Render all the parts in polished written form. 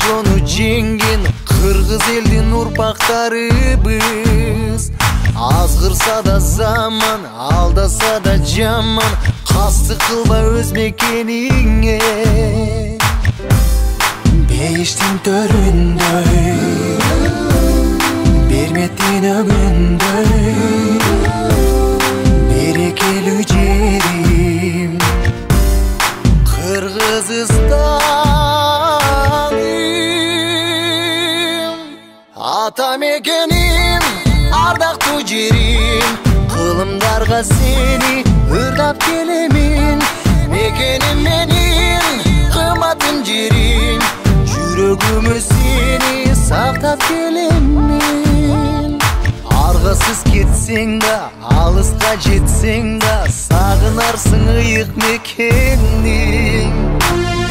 жону жеңген кыргыз элдин урпактарыбыз. Азгырса да заман, алдаса да жаман, кастык кылба өз мекениңе. Бейиштин төрүндөй, берметтин өгүндөй, берекелүү жерим Кыргызстаным. Ата мекеним, ардактуу жерим, кылымдарга сени ырлап келемин. Мекеним менин, кымбатым жерим, жүрөгүмө сени сактап келемин. Аргасыз кетсең да, алыска жетсең да, сагынарсың ыйык мекенни.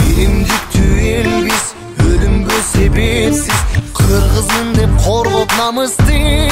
Биримдиктүү элбиз, өлүмгө себепсиз, кыргызмын деп коргоп намысты.